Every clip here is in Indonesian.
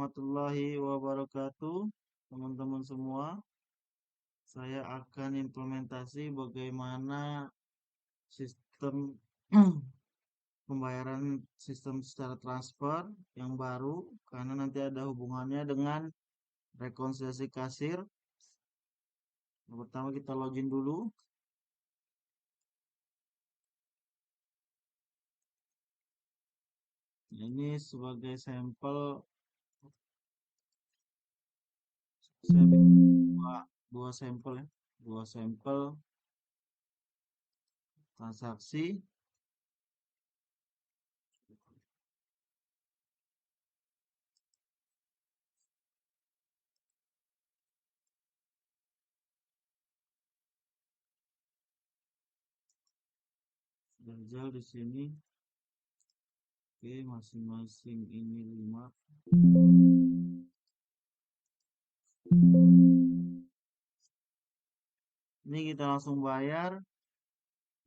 warahmatullahi wabarakatuh, teman-teman semua. Saya akan implementasi bagaimana sistem pembayaran sistem secara transfer yang baru, karena nanti ada hubungannya dengan rekonsiliasi kasir. Yang pertama kita login dulu. Ini sebagai sampel, saya bikin dua sampel ya, dua sampel transaksi. Jajal di sini. Oke, masing-masing ini 5. Ini kita langsung bayar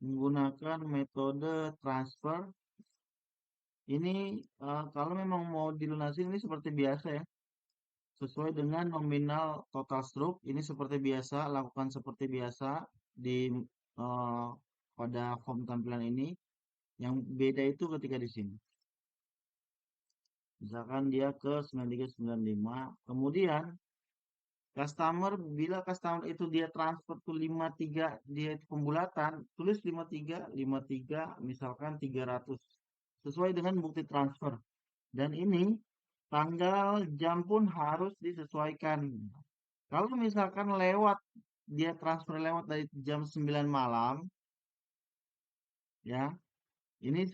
menggunakan metode transfer. Ini kalau memang mau dilunasi ini seperti biasa ya. Sesuai dengan nominal total stroke, ini seperti biasa, lakukan seperti biasa di eh, pada form tampilan ini. Yang beda itu ketika di sini. Misalkan dia ke 9395, kemudian bila customer itu dia transfer tuh 53, dia itu pembulatan, tulis 53 misalkan 300 sesuai dengan bukti transfer. Dan ini tanggal jam pun harus disesuaikan. Kalau misalkan dia transfer lewat dari jam 9 malam, ya, ini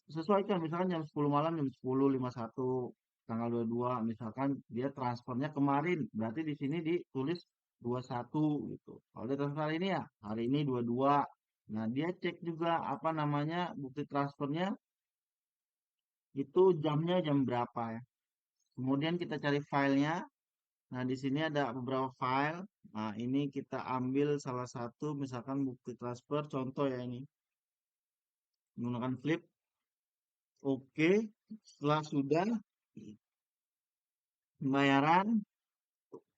sesuaikan misalkan jam 10 malam, jam 10.51 tanggal 22, misalkan dia transfernya kemarin, berarti di sini ditulis 21 gitu. Kalau dia transfer hari ini ya, hari ini 22. Nah, dia cek juga apa namanya bukti transfernya itu jamnya jam berapa ya. Kemudian kita cari filenya. Nah, di sini ada beberapa file. Nah, ini kita ambil salah satu misalkan bukti transfer contoh ya ini. Menggunakan flip. Oke, setelah sudah pembayaran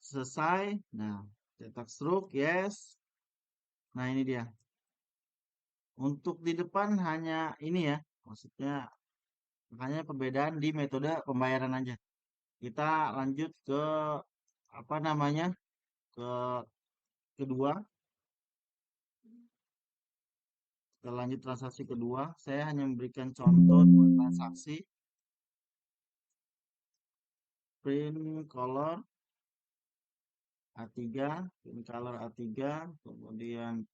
selesai. Nah, cetak stroke, yes. Nah, ini dia. Untuk di depan hanya ini ya, maksudnya makanya perbedaan di metode pembayaran aja. Kita lanjut ke apa namanya? Ke kedua. Kita lanjut transaksi kedua. Saya hanya memberikan contoh dua transaksi. Print color A3, print color A3, kemudian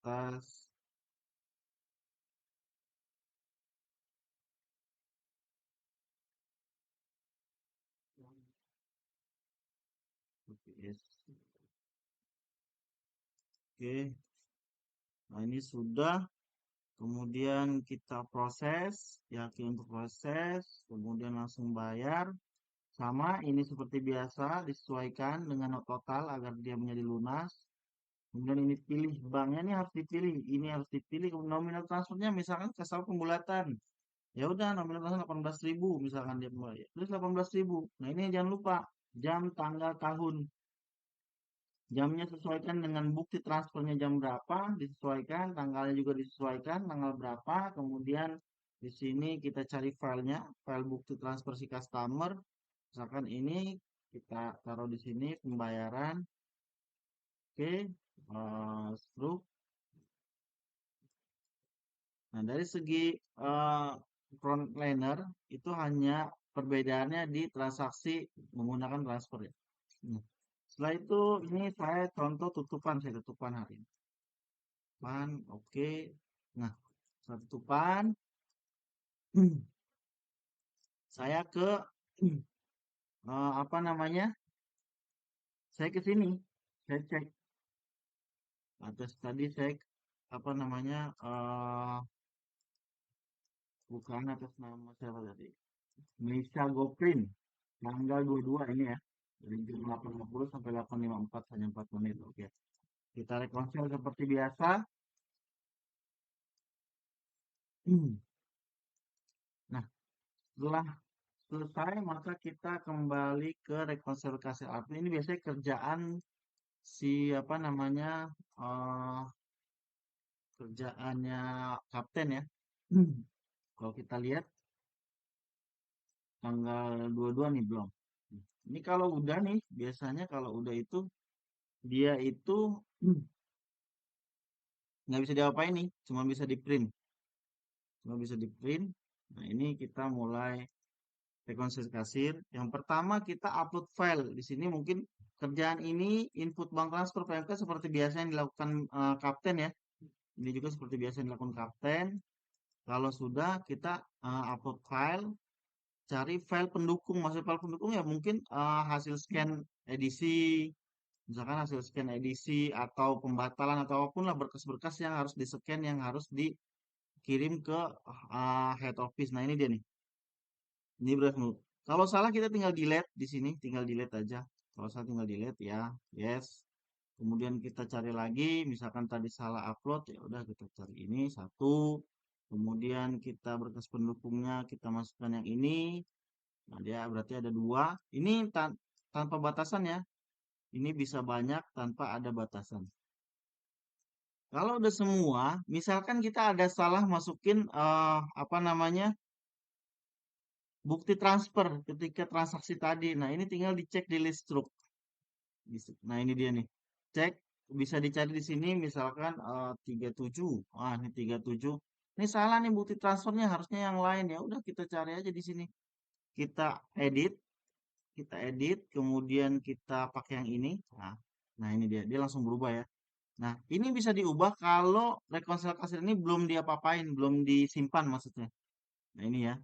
tas yes. Oke, nah ini sudah. Kemudian kita proses, yakin untuk proses, kemudian langsung bayar. Sama, ini seperti biasa, disesuaikan dengan total agar dia menjadi lunas. Kemudian ini pilih banknya, ini harus dipilih, ini harus dipilih nominal transfernya, misalkan kasar pembulatan. Ya udah nominal transfer 18.000, misalkan dia mulai. Terus 18.000. Nah ini jangan lupa jam, tanggal, tahun. Jamnya sesuaikan dengan bukti transfernya jam berapa, disesuaikan, tanggalnya juga disesuaikan, tanggal berapa. Kemudian di sini kita cari filenya, file bukti transfer si customer. Misalkan ini kita taruh di sini pembayaran. Oke, stroke. Nah, dari segi frontliner itu hanya perbedaannya di transaksi menggunakan transfer ya. Nah, setelah itu ini saya contoh tutupan, saya tutupan hari ini. Tutupan, oke. Nah, setelah tutupan, saya ke apa namanya? Saya ke sini, saya cek atas tadi saya apa namanya? Bukan atas nama siapa tadi? Meisha Goprin, tanggal 22 ini ya. Dari jam 8.50 sampai 8.54 hanya 4 menit. Oke. Kita rekonsil seperti biasa. Nah, setelah selesai, maka kita kembali ke rekonsiliasi arti. Ini biasanya kerjaan si apa namanya eh, kerjaannya kapten ya. Kalau kita lihat tanggal 22 nih belum. Ini kalau udah nih, biasanya kalau udah itu dia itu nggak bisa diapain nih, cuma bisa di print, cuma bisa di print. Nah ini kita mulai rekonsiliasi kasir. Yang pertama kita upload file. Di sini mungkin kerjaan ini input bank transfer PMK seperti biasa yang dilakukan kapten ya. Ini juga seperti biasa yang dilakukan kapten. Kalau sudah kita upload file, cari file pendukung. Maksud file pendukung ya mungkin hasil scan edisi, misalkan hasil scan edisi atau pembatalan atau apapun lah berkas-berkas yang harus di-scan yang harus dikirim ke head office. Nah, ini dia nih. Ini beras dulu. Kalau salah kita tinggal delete di sini, tinggal delete aja. Kalau salah tinggal delete ya, yes. Kemudian kita cari lagi, misalkan tadi salah upload, ya udah kita cari ini satu. Kemudian kita berkas pendukungnya kita masukkan yang ini. Nah, dia berarti ada dua. Ini tanpa batasan ya. Ini bisa banyak tanpa ada batasan. Kalau udah semua, misalkan kita ada salah masukin apa namanya bukti transfer ketika transaksi tadi. Nah, ini tinggal dicek di list truk. Nah, ini dia nih. Cek bisa dicari di sini misalkan 37. Ah, ini 37. Ini salah nih bukti transfernya harusnya yang lain ya. Udah kita cari aja di sini. Kita edit, kita edit, kemudian kita pakai yang ini. Nah, ini dia langsung berubah ya. Nah, ini bisa diubah kalau rekonsiliasi ini belum diapa-apain, belum disimpan maksudnya. Nah, ini ya.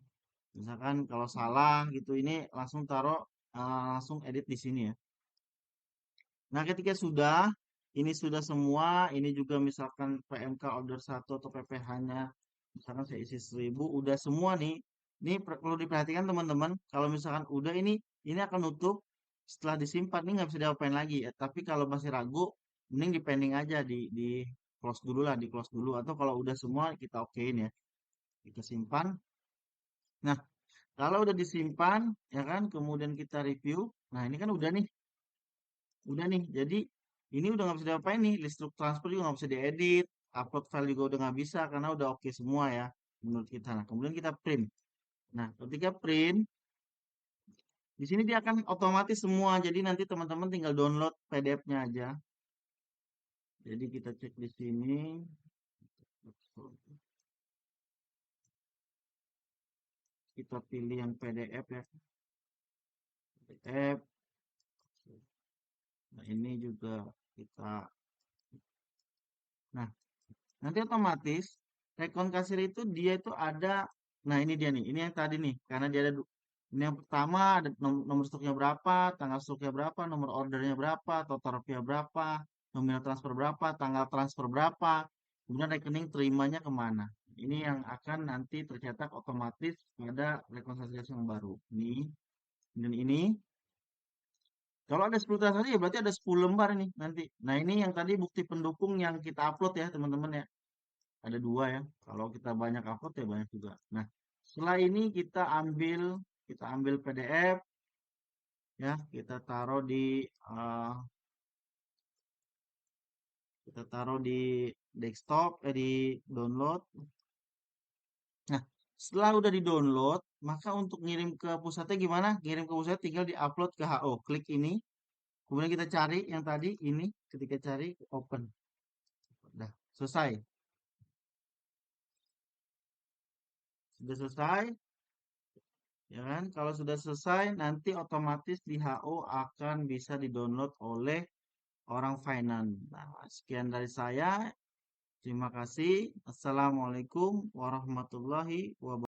Misalkan kalau salah gitu, ini langsung taruh, langsung edit di sini ya. Nah, ketika sudah, ini sudah semua, ini juga misalkan PMK order satu atau PPh-nya, misalkan saya isi 1000, udah semua nih. Ini perlu diperhatikan teman-teman, kalau misalkan udah ini akan nutup, setelah disimpan, ini nggak bisa diapain lagi ya. Tapi kalau masih ragu, mending di pending aja, di close dulu lah, di close dulu. Atau kalau udah semua, kita okein ya. Kita simpan. Nah, kalau udah disimpan, ya kan, kemudian kita review. Nah, ini kan udah nih. Udah nih, jadi ini udah nggak bisa diapain nih, list truk transfer juga nggak bisa diedit, upload file juga udah nggak bisa karena udah oke semua ya menurut kita. Nah, kemudian kita print. Nah, ketika print, di sini dia akan otomatis semua. Jadi nanti teman-teman tinggal download PDF-nya aja. Jadi kita cek di sini, kita pilih yang PDF ya, PDF. Nah, ini juga kita. Nah, nanti otomatis rekon kasir itu dia itu ada, nah ini dia nih, ini yang tadi nih, karena dia ada ini yang pertama ada nomor stoknya berapa, tanggal stoknya berapa, nomor ordernya berapa, total rupiah berapa, nominal transfer berapa, tanggal transfer berapa, kemudian rekening terimanya kemana. Ini yang akan nanti tercetak otomatis pada rekonsiliasi yang baru. Ini dan ini. Kalau ada 10 transaksi ya berarti ada 10 lembar nih nanti. Nah ini yang tadi bukti pendukung yang kita upload ya teman-teman ya. Ada dua ya. Kalau kita banyak upload ya banyak juga. Nah, setelah ini kita ambil PDF ya, eh, kita taruh di desktop, di download. Nah, setelah udah di download, maka untuk ngirim ke pusatnya gimana? Ngirim ke pusat tinggal di upload ke HO. Klik ini, kemudian kita cari yang tadi ini, ketika cari open. Udah selesai. Sudah selesai, ya kan? Kalau sudah selesai, nanti otomatis di HO akan bisa di-download oleh orang finance. Nah, sekian dari saya. Terima kasih. Assalamualaikum warahmatullahi wabarakatuh.